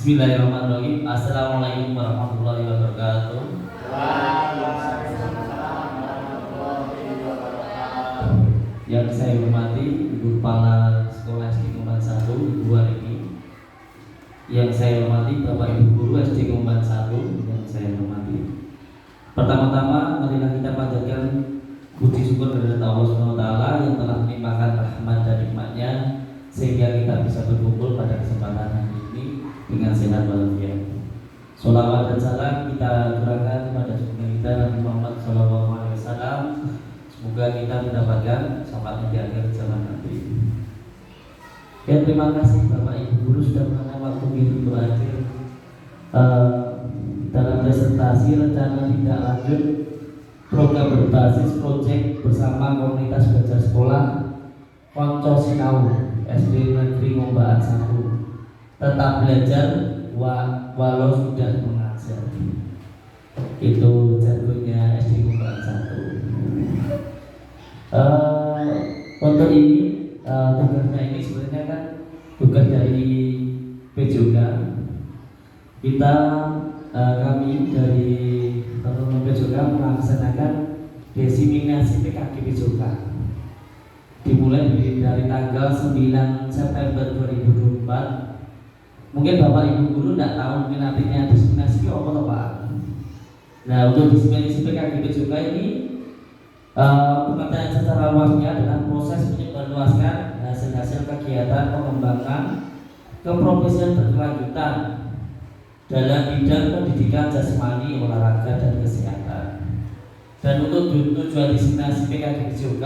Bismillahirrahmanirrahim. Assalamualaikum warahmatullahi wabarakatuh. Yang saya hormati Ibu Kepala Sekolah SD Kumban 1, Ibu Ariki. Yang saya hormati Bapak Ibu Guru SD Kumban 1, yang saya hormati. Pertama-tama marilah kita panjatkan puji syukur kepada Allah SWT yang telah melimpahkan rahmat dan nikmatnya sehingga kita bisa berkumpul pada kesempatan hari ini dengan sehat walafiat. Sholawat dan salam kita curahkan kepada junjungan kita Nabi Muhammad SAW. Semoga kita mendapatkan syafaatnya di akhir zaman nanti. Ya, terima kasih Bapak Ibu Guru sudah mengenai waktu itu berakhir dalam presentasi rencana tindak lanjut program berbasis proyek bersama komunitas belajar sekolah Konco Sinau SD Negeri Ngombaan 1. Tetap belajar walau sudah mengajar. Itu jargonnya SD Ngombaan 1. Untuk ini tugasnya ini sebenarnya kan tugas dari PJOK. Kita kami dari teman-teman PJOK melaksanakan diseminasi PKG PJOK dimulai dari tanggal 9 September 2024. Mungkin Bapak Ibu Guru tidak tahu mungkin artinya diseminasi itu apa Pak? Nah, untuk diseminasi PKG PJOK ini pengertian secara luasnya adalah proses menyebarluaskan hasil-hasil kegiatan pengembangan keprofesian berkelanjutan dalam bidang pendidikan jasmani, olahraga, dan kesehatan. Dan untuk tujuan diseminasi PKG PJOK,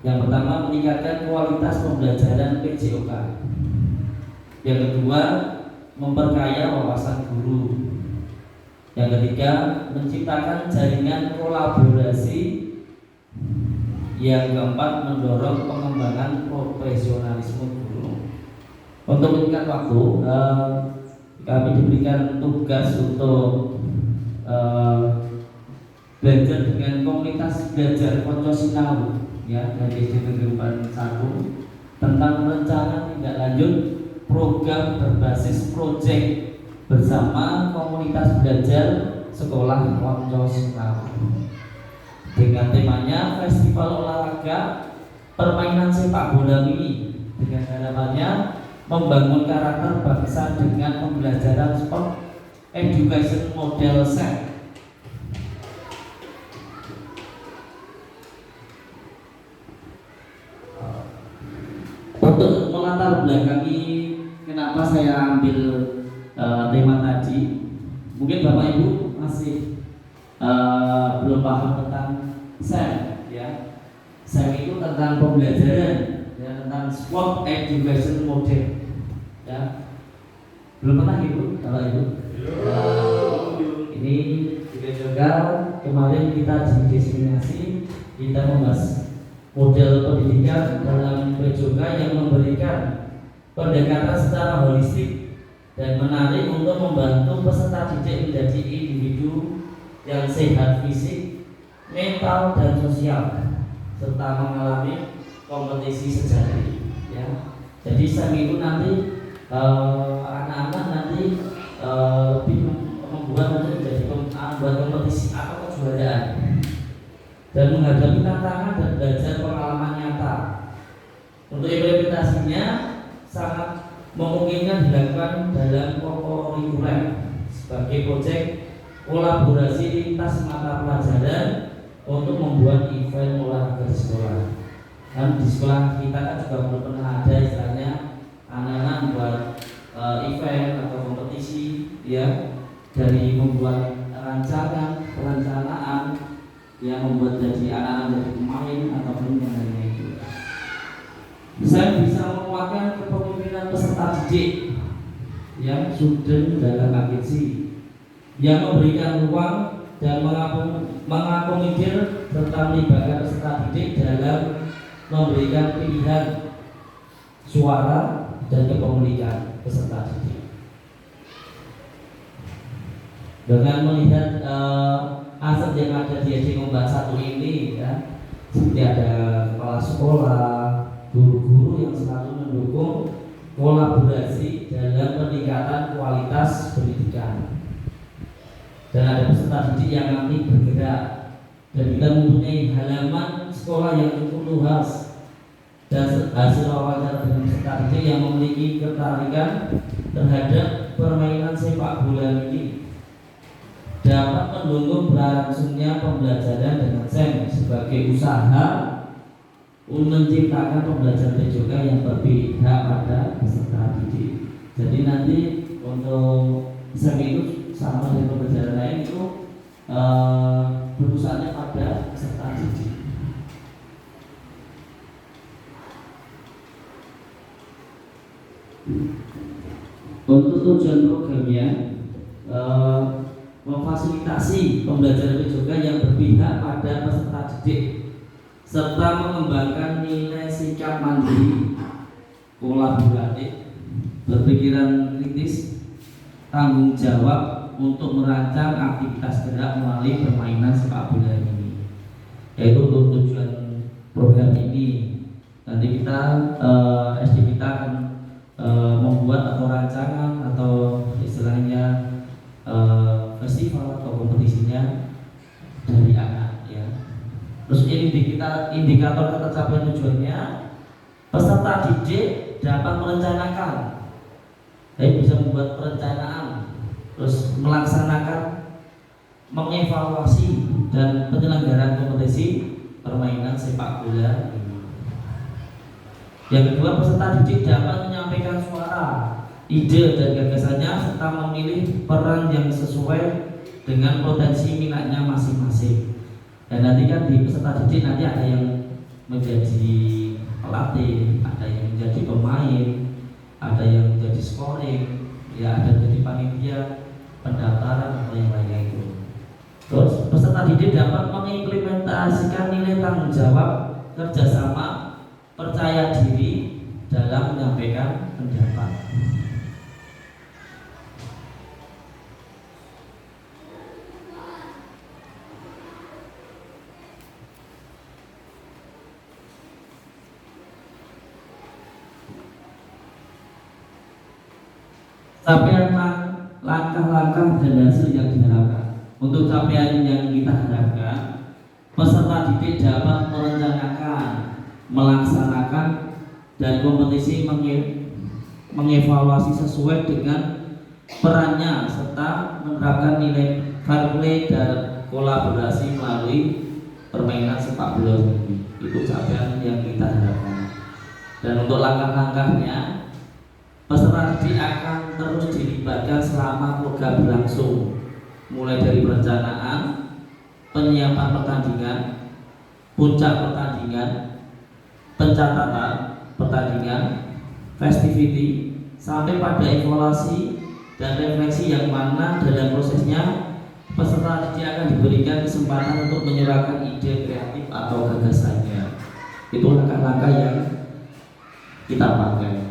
yang pertama meningkatkan kualitas pembelajaran PJOK. Yang kedua memperkaya wawasan guru. Yang ketiga menciptakan jaringan kolaborasi. Yang keempat mendorong pengembangan profesionalisme guru. Untuk meningkat waktu, kami diberikan tugas untuk belajar dengan komunitas belajar Konco Sinau ya dari SD Negeri Ngombaan 1 tentang rencana tindak lanjut program berbasis proyek bersama komunitas belajar sekolah Konco Sinau dengan temanya Festival Olahraga Permainan Sepak Bola Mini dengan harapannya membangun karakter bangsa dengan pembelajaran sport education model set. Untuk melatar belakangi kenapa saya ambil tema tadi, mungkin Bapak Ibu masih belum paham tentang SEM ya. SEM itu tentang pembelajaran ya, tentang sport education model ya. Belum pernah Ibu, kalau Ibu ini juga kemarin kita diseminasi, kita membahas model pendidikan dalam PJOK yang memberikan pendekatan secara holistik dan menarik untuk membantu peserta didik menjadi individu yang sehat fisik, mental, dan sosial serta mengalami kompetisi sejati ya. Jadi SEM itu nanti anak-anak nanti lebih membuat nanti menjadi buat kompetisi atau kejuaraan dan menghadapi tantangan dan belajar pengalaman nyata. Untuk implementasinya sangat memungkinkan dilakukan dalam kurikuler sebagai proyek kolaborasi lintas mata pelajaran untuk membuat event olahraga di sekolah. Dan di sekolah kita kan juga belum pernah ada istilahnya anak-anak buat event atau kompetisi ya, dari membuat perencanaan yang membuat jadi anak-anak jadi pemain ataupun yang lainnya itu. Saya bisa menguatkan kepemimpinan peserta didik yang student dalam agensi yang memberikan ruang dan mengakomodir serta melibatkan peserta didik dalam memberikan pilihan suara dan kepemilikan peserta didik. Dengan melihat aset yang ada di SD Ngombaan 1 ini ya, seperti ada kepala sekolah, guru-guru yang selalu mendukung kolaborasi dalam peningkatan kualitas fasilitas pendidikan. Dan ada peserta didik yang nanti bergerak, dan kita mempunyai halaman sekolah yang cukup luas, dan hasil wawancara dengan peserta didik yang memiliki ketertarikan terhadap permainan sepak bola ini dapat mendukung berlangsungnya pembelajaran dengan SEM sebagai usaha menciptakan pembelajaran PJOK yang berpihak pada peserta didik. Jadi nanti untuk SEM itu sama dengan pembelajaran lain itu berusaha pada peserta didik. Untuk tujuan programnya memfasilitasi pembelajaran PJOK yang berpihak pada peserta didik serta mengembangkan nilai sikap mandiri, kolaboratif, berpikiran kritis, tanggung jawab untuk merancang aktivitas gerak melalui permainan sepak bola ini. Yaitu untuk tujuan program ini nanti kita SD kita akan membuat atau rancangan atau istilahnya festival atau kompetisinya dari anak ya. Terus indikator tercapai tujuannya, peserta didik dapat merencanakan, jadi bisa membuat perencanaan, terus melaksanakan, mengevaluasi dan penyelenggaraan kompetisi permainan sepak bola ini. Yang kedua, peserta didik dapat menyampaikan suara, ide dan gagasannya serta memilih peran yang sesuai dengan potensi minatnya masing-masing. Dan nanti kan di peserta didik nanti ada yang menjadi pelatih, ada yang menjadi pemain, ada yang menjadi scoring, ya ada yang menjadi panitia pendaftaran atau yang lainnya itu. Terus peserta didik dapat mengimplementasikan nilai tanggung jawab, kerjasama, percaya diri dalam menyampaikan pendapat. Capaian langkah-langkah dan hasil yang diharapkan. Untuk capaian yang kita harapkan, peserta didik dapat merencanakan, melaksanakan dan kompetisi mengevaluasi sesuai dengan perannya serta menerapkan nilai fair play dan kolaborasi melalui permainan sepak bola ini. Itu capaian yang kita harapkan. Dan untuk langkah-langkahnya, peserta didik akan terus dilibatkan selama program berlangsung, mulai dari perencanaan, penyiapan pertandingan, puncak pertandingan, pencatatan pertandingan, festivity, sampai pada evaluasi dan refleksi yang mana dalam prosesnya peserta didik akan diberikan kesempatan untuk menyuarakan ide kreatif atau gagasannya. Itu langkah-langkah yang kita pakai.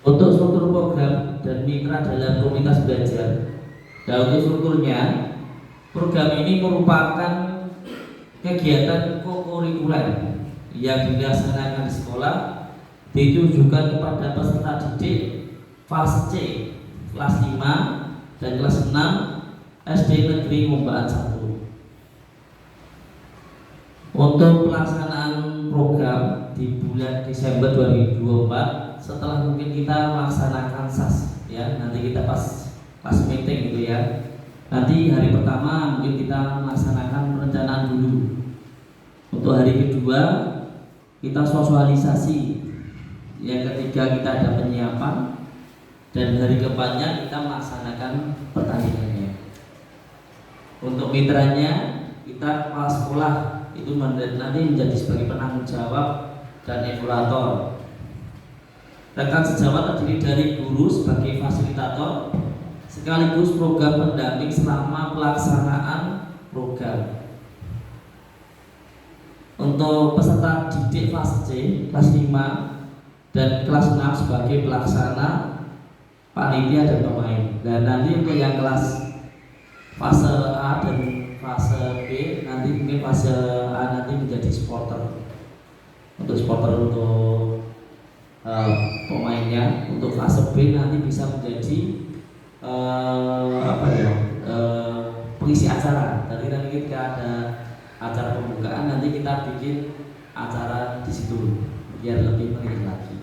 Untuk struktur program dan mitra dalam komunitas belajar. Dan untuk strukturnya, program ini merupakan kegiatan kokurikuler yang dilaksanakan di sekolah, ditujukan kepada peserta didik fase C, kelas 5 dan kelas 6 SD Negeri Mombaan 1. Untuk pelaksanaan program di bulan Desember 2024, setelah mungkin kita melaksanakan SAS ya, nanti kita pas meeting gitu ya. Nanti hari pertama mungkin kita melaksanakan perencanaan dulu. Untuk hari kedua kita sosialisasi. Yang ketiga kita ada penyiapan, dan hari keempatnya kita melaksanakan pertandingannya. Untuk mitranya kita kepala sekolah itu nanti menjadi sebagai penanggung jawab dan evaluator. Rekan sejawat terdiri dari guru sebagai fasilitator sekaligus program pendamping selama pelaksanaan program. Untuk peserta didik fase C, kelas 5 dan kelas 6 sebagai pelaksana panitia dan pemain. Dan nanti untuk yang kelas fase A dan fase B, nanti mungkin fase A nanti menjadi supporter, untuk supporter untuk pemainnya. Untuk fase B nanti bisa menjadi pengisi acara. Jadi nanti ketika ada acara pembukaan nanti kita bikin acara di situ biar lebih meriah lagi.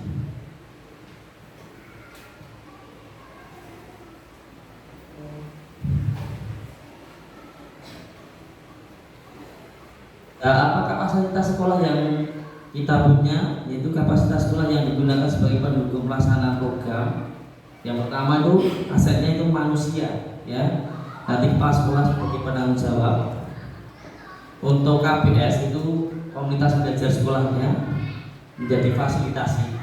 Apa kapasitas sekolah yang kita punya? Yaitu kapasitas sekolah yang digunakan sebagai pendukung pelaksanaan program. Yang pertama itu asetnya itu manusia, ya. Nanti kepala sekolah sebagai penanggung jawab. Untuk KBS itu komunitas belajar sekolahnya menjadi fasilitasi.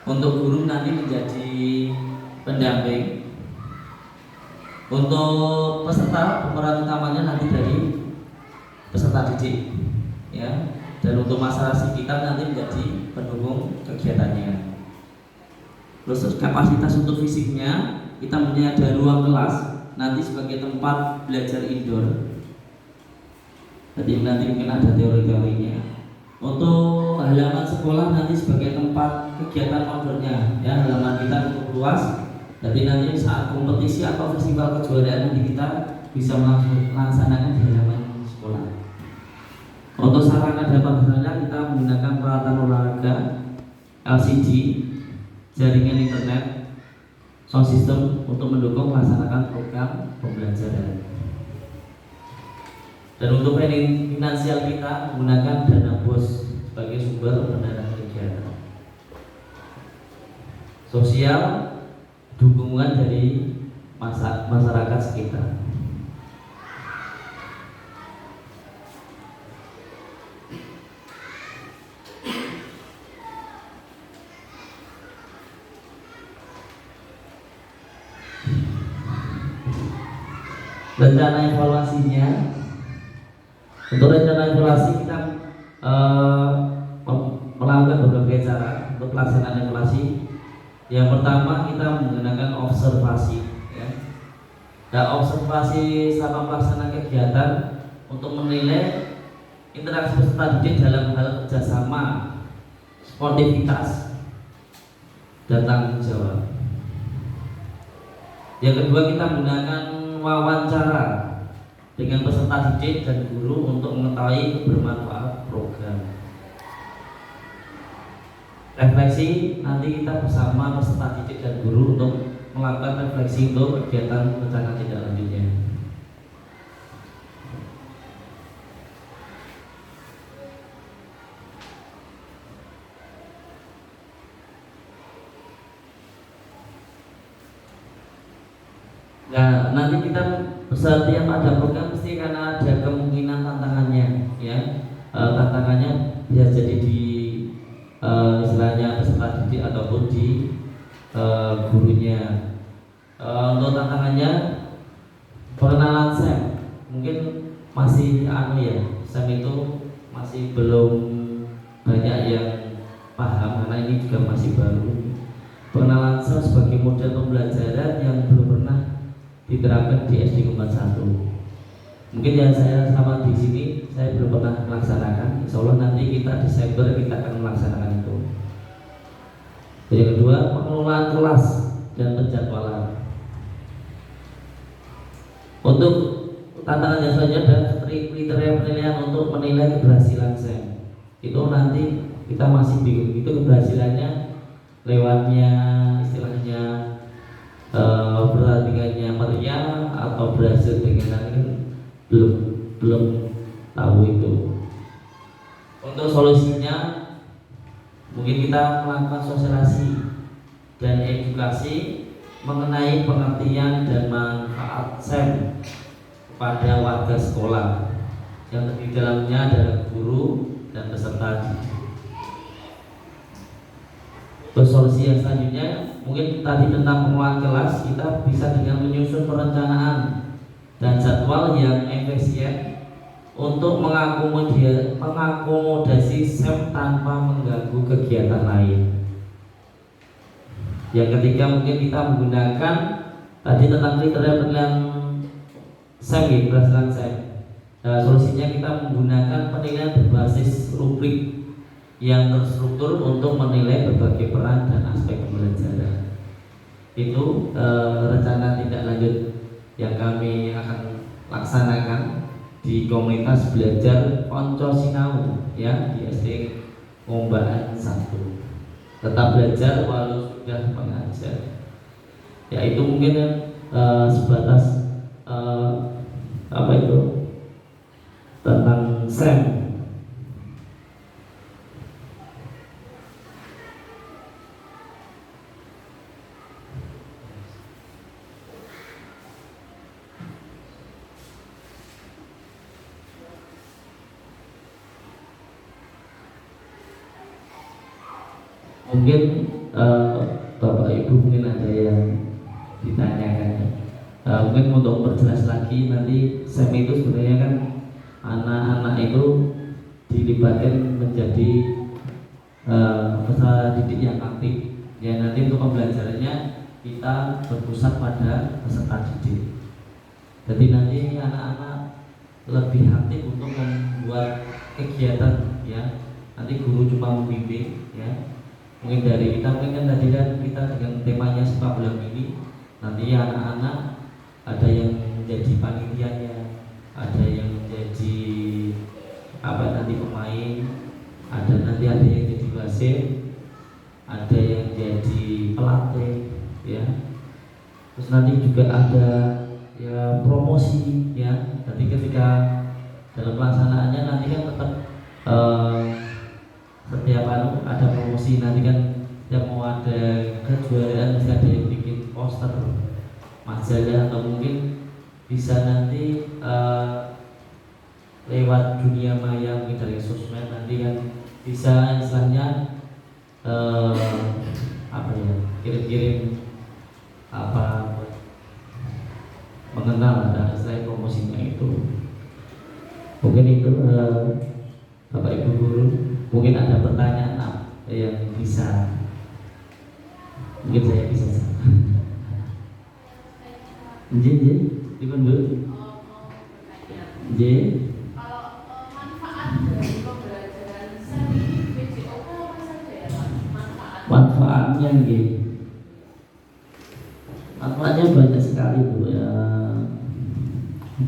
Untuk guru nanti menjadi pendamping. Untuk peserta pemeran utamanya nanti dari peserta didik, ya. Dan untuk masalah sekitar nanti menjadi pendukung kegiatannya. Terus kapasitas untuk fisiknya kita punya ada ruang kelas nanti sebagai tempat belajar indoor. Jadi nanti mungkin ada teori-teorinya. Untuk halaman sekolah nanti sebagai tempat kegiatan outdoornya, ya. Halaman kita cukup luas. Jadi nanti saat kompetisi atau festival kejuaraan nanti kita bisa melaksanakan di halaman sekolah. Untuk sarana dan prasarana kita menggunakan peralatan olahraga, LCD, jaringan internet, sound system untuk mendukung melaksanakan program pembelajaran. Dan untuk planning finansial kita menggunakan dana BOS sebagai sumber pendanaan kegiatan. Sosial, dukungan dari masyarakat sekitar. Rencana evaluasinya, untuk rencana evaluasi kita melakukan berbagai cara untuk pelaksanaan evaluasi. Yang pertama kita menggunakan observasi, ya. Nah, observasi selama pelaksanaan kegiatan untuk menilai interaksi peserta didik dalam hal kerjasama, sportivitas, dan tanggung jawab. Yang kedua kita menggunakan wawancara dengan peserta didik dan guru untuk mengetahui bermanfaat program. Refleksi nanti kita bersama peserta didik dan guru untuk melakukan refleksi untuk kegiatan rencana tindak lanjutnya. Nah, nanti kita setiap ada program mesti karena ada kemungkinan tantangannya, ya. Tantangannya bisa jadi di istilahnya peserta didik ataupun di gurunya. Untuk tantangannya pengenalan SEM mungkin masih SEM itu masih belum banyak yang paham karena ini juga masih baru. Pengenalan SEM sebagai model pembelajaran yang belum pernah diterapkan di SD Kembar 1. Mungkin yang saya sama di sini saya belum pernah melaksanakan. Insya Allah nanti kita Desember kita akan melaksanakan itu. Yang kedua, pengelolaan kelas dan penjadwalan. Untuk tantangan yang selanjutnya adalah kriteria penilaian untuk menilai keberhasilan SEM. Itu nanti kita masih bingung. Itu keberhasilannya lewatnya istilahnya pertandingannya meriah atau berhasil dengan belum tahu itu. Untuk solusinya mungkin kita melakukan sosialisasi dan edukasi mengenai pengertian dan manfaat SEM kepada warga sekolah yang di dalamnya adalah guru dan peserta didik. Solusi yang selanjutnya mungkin tadi tentang pengelolaan kelas, kita bisa dengan menyusun perencanaan dan jadwal yang efisien untuk mengakomodasi SEM tanpa mengganggu kegiatan lain. Yang ketiga mungkin kita menggunakan tadi tentang kriteria penilaian SEM, berdasarkan SEM. Solusinya kita menggunakan penilaian berbasis rubrik yang terstruktur untuk menilai berbagai peran dan aspek pembelajaran. Itu rencana tindak lanjut yang kami akan laksanakan di komunitas belajar Konco Sinau ya di SD Ngombaan 1. Tetap belajar walau sudah mengajar. Ya itu mungkin sebatas apa itu tentang SEM. Mungkin Bapak Ibu mungkin ada yang ditanyakan. Mungkin untuk memperjelas lagi, nanti SEM itu sebenarnya kan anak-anak itu dilibatkan menjadi peserta didik yang aktif. Ya nanti untuk pembelajarannya kita berpusat pada peserta didik. Jadi nanti anak-anak lebih aktif untuk membuat kegiatan ya. Nanti guru cuma membimbing ya. Mungkin dari kita mungkin tadi kan kita dengan temanya sepak bola mini. Nanti anak-anak ada yang menjadi panitianya, ada yang menjadi nanti pemain, ada yang jadi wasit, ada yang jadi pelatih, ya. Terus nanti juga ada ya promosi, ya. Nanti ketika dalam pelaksanaannya nanti kan tetap setiap ada promosi, nanti kan yang mau ada kejuaraan bisa ada yang bikin poster, majalah, atau mungkin bisa nanti lewat dunia maya mungkin dari sosmed nanti kan bisa istilahnya kirim-kirim mengenal ada istilah promosinya itu. Mungkin itu Bapak Ibu guru mungkin ada pertanyaan yang bisa mungkin saya bisa Kalau manfaat dari pembelajaran SEM ini PJOK apa saja ya Pak? Manfaatnya manfaatnya banyak sekali Bu ya.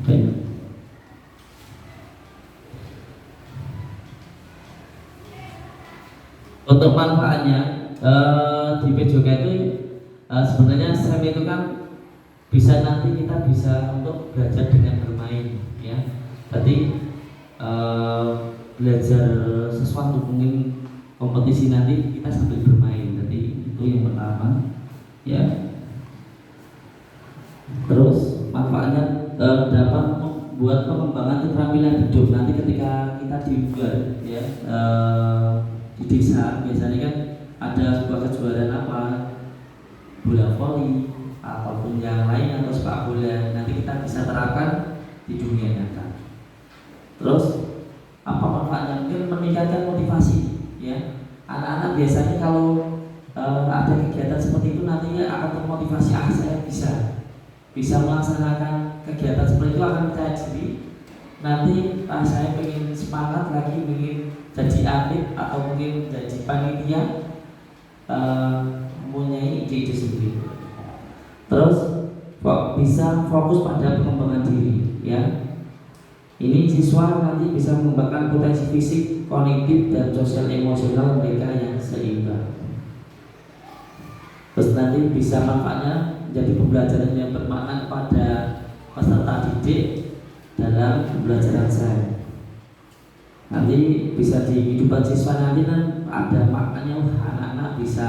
Banyak. Untuk manfaatnya di PJOK itu sebenarnya SEM itu kan bisa nanti kita bisa untuk belajar dengan bermain ya. Tadi belajar sesuatu mungkin kompetisi nanti kita sambil bermain. Jadi itu yang pertama ya. Terus manfaatnya dapat membuat pengembangan keterampilan hidup nanti ketika kita di luar ya, di desa biasanya kan ada sebuah kejuaraan bola voli apapun yang lain atau sepak bola, nanti kita bisa terapkan di dunia nyata. Terus apa manfaatnya? Mungkin meningkatkan motivasi ya. Anak-anak biasanya kalau ada kegiatan seperti itu nantinya akan termotivasi, saya bisa melaksanakan kegiatan seperti itu, akan percaya diri. Nanti saya ingin semangat lagi, ingin jadi atlet atau mungkin jadi panitia, mempunyai ide-ide sendiri. Terus bisa fokus pada pengembangan diri ya. Ini siswa nanti bisa mengembangkan potensi fisik, kognitif, dan sosial emosional mereka yang seimbang. Terus nanti bisa manfaatnya menjadi pembelajaran yang bermakna pada peserta didik dalam pembelajaran saya. Nanti bisa di kehidupan siswa nanti kan ada maknanya, anak-anak bisa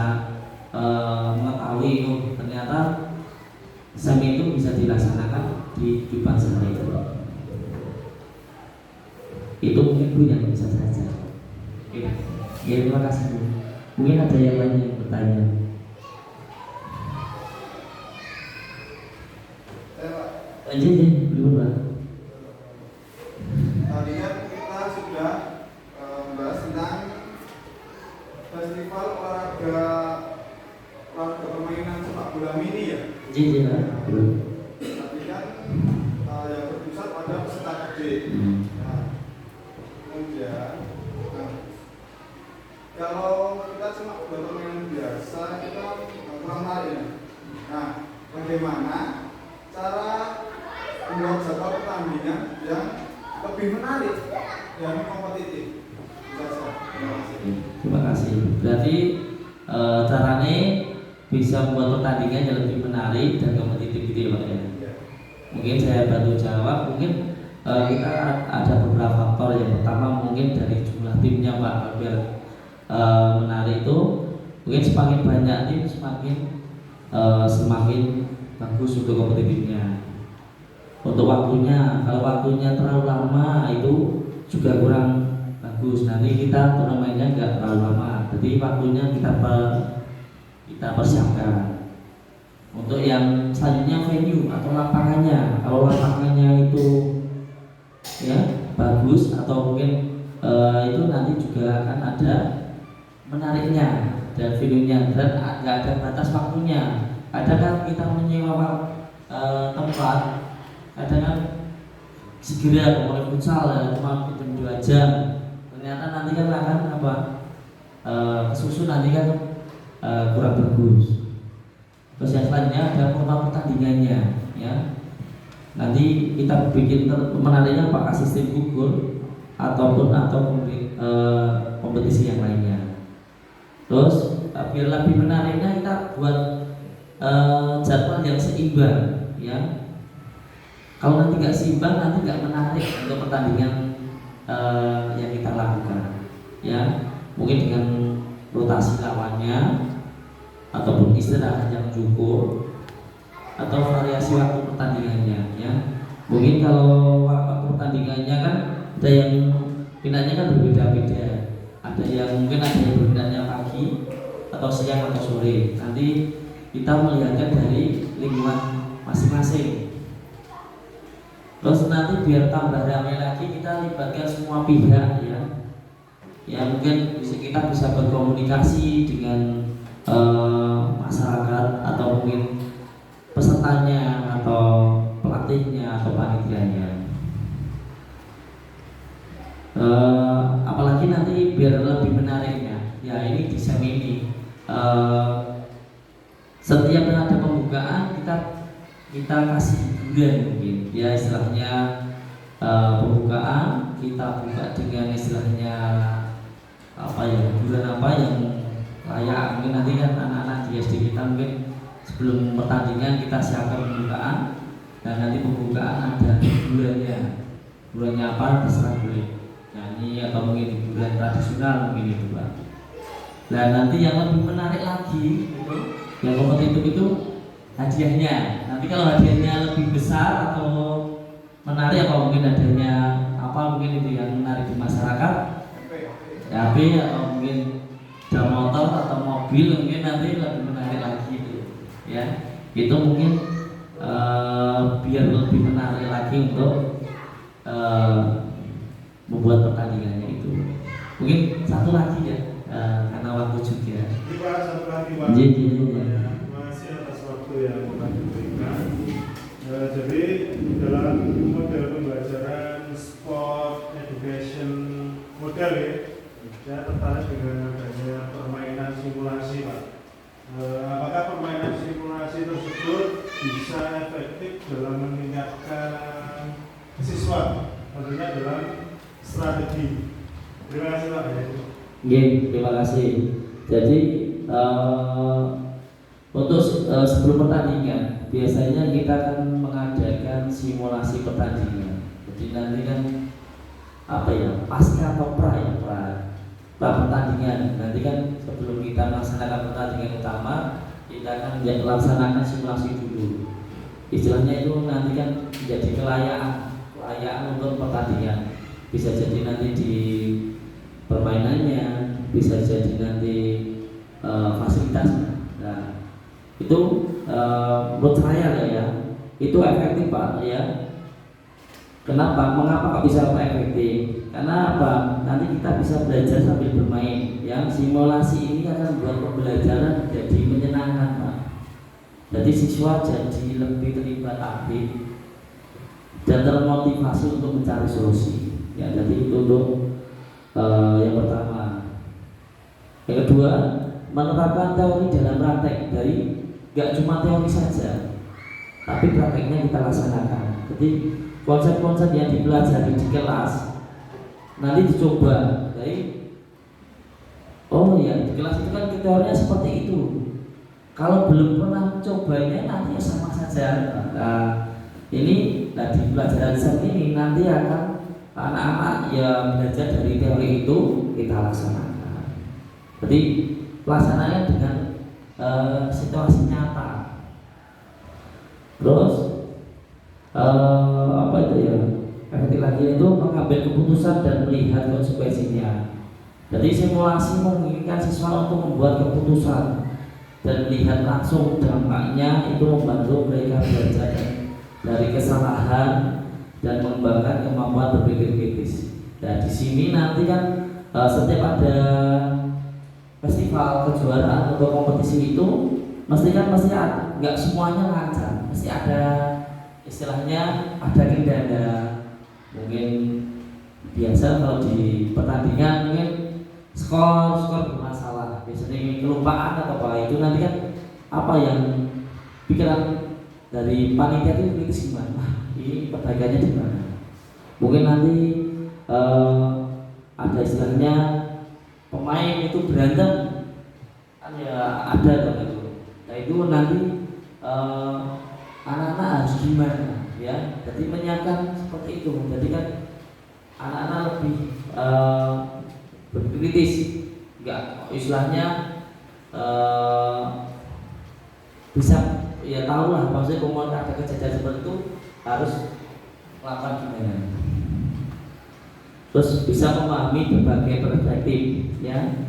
mengetahui ternyata SEM itu bisa dilaksanakan di kehidupan sehari-hari. Itu mungkin Bu yang bisa saya jawab. Oke. Ya, terima kasih Bu. Mungkin ada yang lain yang bertanya. Lanjut dulu Pak. Tadi kan kita sudah membahas tentang festival olahraga permainan Tapi kan yang berpusat pada peserta didik. Nah, kemudian kalau kita cuma buat permainan biasa kita kurang menarik ya. Nah, bagaimana cara membuat jadwal pertandingan yang lebih menarik dan kompetitif? Terima kasih. Berarti caranya bisa membuat pertandingan yang lebih menarik dan kompetitif gitu ya Pak ya. Mungkin saya bantu jawab. Mungkin kita ada beberapa faktor. Yang pertama mungkin dari jumlah timnya Pak, biar menarik itu mungkin semakin banyak tim semakin bagus untuk kompetitifnya. Untuk waktunya, kalau waktunya terlalu lama itu juga kurang bagus. Nanti kita turnamennya nggak terlalu lama. Jadi waktunya kita persiapkan. Untuk yang selanjutnya venue atau lapangannya. Kalau lapangannya itu ya bagus atau mungkin itu nanti juga akan ada menariknya dan venue-nya dan nggak ada batas waktunya. Kadang kan kita menyewa tempat, kadang kan segera mulai futsal ya, cuma jam 2 jam. Ternyata nanti kan akan kesusun nanti kan kurang bagus. Terus yang selanjutnya ada format pertandingannya ya. Nanti kita bikin menariknya apakah sistem gugur ataupun kompetisi yang lainnya. Terus biar lebih menariknya kita buat jadwal yang seimbang ya. Kalau nanti nggak seimbang nanti nggak menarik untuk pertandingan yang kita lakukan ya. Mungkin dengan rotasi lawannya ataupun istirahat yang cukup atau variasi waktu pertandingannya ya. Mungkin kalau waktu pertandingannya kan ada yang pindahnya kan berbeda-beda. Ada yang mungkin ada yang berpindahnya pagi atau siang atau sore. Nanti kita melihatnya dari lingkungan masing-masing. Terus nanti biar tambah ramai lagi kita libatkan semua pihak ya. Ya mungkin kita bisa berkomunikasi dengan masyarakat atau mungkin pesertanya atau pelatihnya atau panitianya. Apalagi nanti biar lebih menariknya ya ini di SEM ini setiap ada pembukaan kita kasih hiburan mungkin ya istilahnya pembukaan kita buka dengan istilahnya hiburan apa yang layak. Mungkin nanti kan anak-anak di SD kita mungkin sebelum pertandingan kita siapkan pembukaan dan nanti pembukaan ada hiburannya apa terserah boleh nyanyi atau mungkin hiburan tradisional mungkin itu Pak. Nah nanti yang lebih menarik lagi itu yang kompetitif itu hadiahnya. Nanti kalau hadiahnya lebih besar atau menarik atau mungkin hadiahnya mungkin itu yang menarik di masyarakat HP atau mungkin jam motor atau mobil mungkin nanti lebih menarik lagi itu ya. Itu mungkin biar lebih menarik lagi untuk membuat pertandingannya itu. Mungkin satu lagi ya karena waktu juga. Satu lagi Pak. Masih atas waktu yang telah diberikan. Jadi dalam model pembelajaran sport education model ya, saya tertarik dengan adanya permainan simulasi Pak. Apakah permainan simulasi tersebut bisa efektif dalam meningkatkan siswa tentunya dalam strategi? Terima kasih Pak. Terima kasih. Jadi untuk sebelum pertandingan biasanya kita akan mengadakan simulasi pertandingan. Jadi nanti kan pasca atau pra pertandingan. Nanti kan sebelum kita melaksanakan pertandingan utama kita akan melaksanakan simulasi dulu. Istilahnya itu nanti kan menjadi kelayaan untuk pertandingan. Bisa jadi nanti di permainannya, bisa jadi nanti fasilitasnya. Nah, itu menurut saya ya, itu efektif Pak ya. Kenapa? Mengapa kok bisa efektif? Karena apa? Nanti kita bisa belajar sambil bermain. Yang simulasi ini akan membuat pembelajaran menjadi menyenangkan Pak. Jadi siswa jadi lebih terlibat aktif dan termotivasi untuk mencari solusi. Ya, jadi itu untuk yang pertama. Yang kedua, menerapkan teori dalam praktek. Dari nggak cuma teori saja, tapi prakteknya kita laksanakan. Jadi konsep-konsep yang dipelajari di kelas nanti dicoba. Jadi, oh ya, di kelas itu kan teorinya seperti itu. Kalau belum pernah mencobanya nanti ya sama saja. Nah, ini di pelajaran SEM ini nanti akan anak-anak yang belajar dari teori itu kita laksanakan. Jadi pelaksananya dengan situasi nyata. Terus apa itu ya? Efektif lagi itu mengambil keputusan dan melihat konsekuensinya. Jadi simulasi memungkinkan siswa untuk membuat keputusan dan melihat langsung dampaknya, itu membantu mereka belajar dari kesalahan dan mengembangkan kemampuan berpikir kritis. Dan di sini nanti kan setiap ada festival kejuaraan atau kompetisi itu mesti ada, nggak semuanya lancar, mesti ada istilahnya ada kendala. Mungkin biasa kalau di pertandingan mungkin skor bermasalah, biasanya kelupaan atau apa, itu nanti kan apa yang pikiran dari panitia itu kritis gimana, ini perbaikannya di mana. Mungkin nanti ada istilahnya pemain itu berantem kan ya, ada kan itu. Nah itu nanti anak-anak harus gimana ya, jadi menyiapkan seperti itu. Jadi kan anak-anak lebih berkritis, enggak istilahnya bisa ya tahu lah, maksudnya kalau ada kejadian seperti itu harus melakukan gimana. Terus bisa memahami berbagai perspektif ya.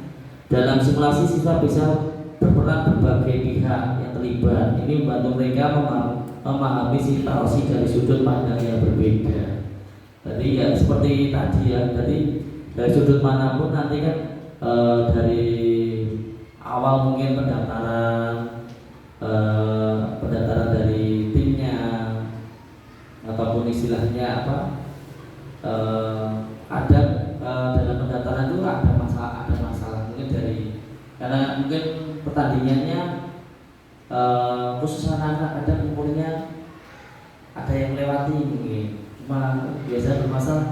Dalam simulasi siswa bisa berperan berbagai pihak yang terlibat. Ini membantu mereka memahami situasi dari sudut pandang yang berbeda. Jadi ya seperti tadi ya, jadi dari sudut manapun nanti kan dari awal mungkin pendaftaran dari timnya ataupun istilahnya apa, ada dalam pendaftaran itu ada masalah mungkin dari, karena mungkin pertandingannya khusus anak-anak ada umurnya ada yang melewati, mungkin cuma biasa bermasalah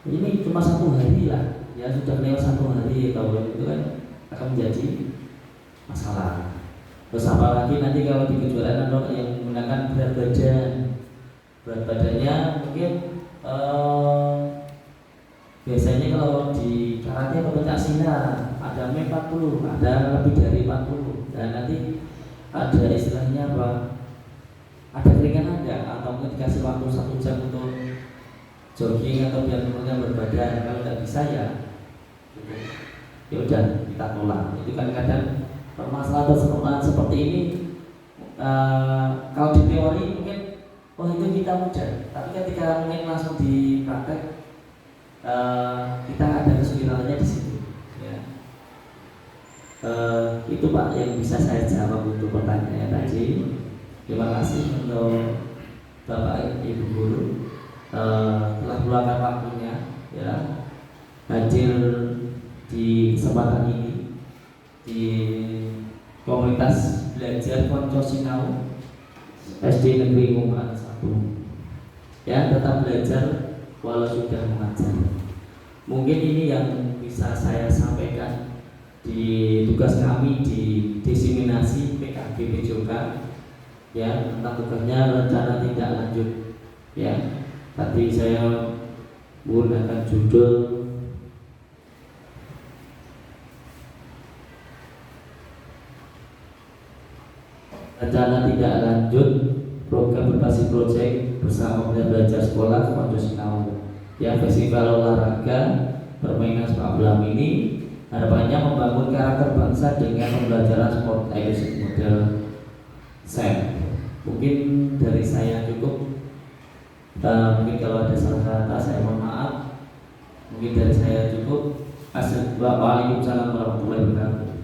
ini cuma 1 hari lah ya, sudah lewat 1 hari tahun itu kan akan menjadi masalah. Terus apalagi nanti kalau di kejuaraan ada yang menggunakan berat badannya mungkin biasanya kalau di karate atau pencak silat ada 40, ada lebih dari 40, dan nanti ada istilahnya apa, ada keringan ada, atau mungkin dikasih waktu 1 jam untuk jogging atau biar turunnya berbadan. Kalau nggak bisa ya udah kita tolak. Itu kan kadang permasalahan seperti ini kalau di teori mungkin itu kita mudah, tapi ketika mungkin langsung di praktek kita ada kesulitannya di situ ya. Itu Pak yang bisa saya jawab untuk pertanyaan tadi. Terima kasih untuk Bapak Ibu Guru telah meluangkan waktunya ya, hadir di kesempatan ini di komunitas belajar Konco Sinau SD Negeri Kumparan 1 ya. Tetap belajar walau sudah mengajar. Mungkin ini yang bisa saya sampaikan di tugas kami di diseminasi PKB PJOK ya, tentang tugasnya rencana tindak lanjut ya. Tadi saya menggunakan judul rencana tindak lanjut program berbasis proyek bersama belajar sekolah Konco Sinau ya. Festival olahraga permainan sepak bola ini harapannya membangun karakter bangsa dengan pembelajaran sport eksklusif model SEM. Mungkin dari saya cukup. Mungkin kalau ada salah kata saya mohon maaf. Mungkin dari saya cukup. Waalaikumsalam warahmatullahi wabarakatuh.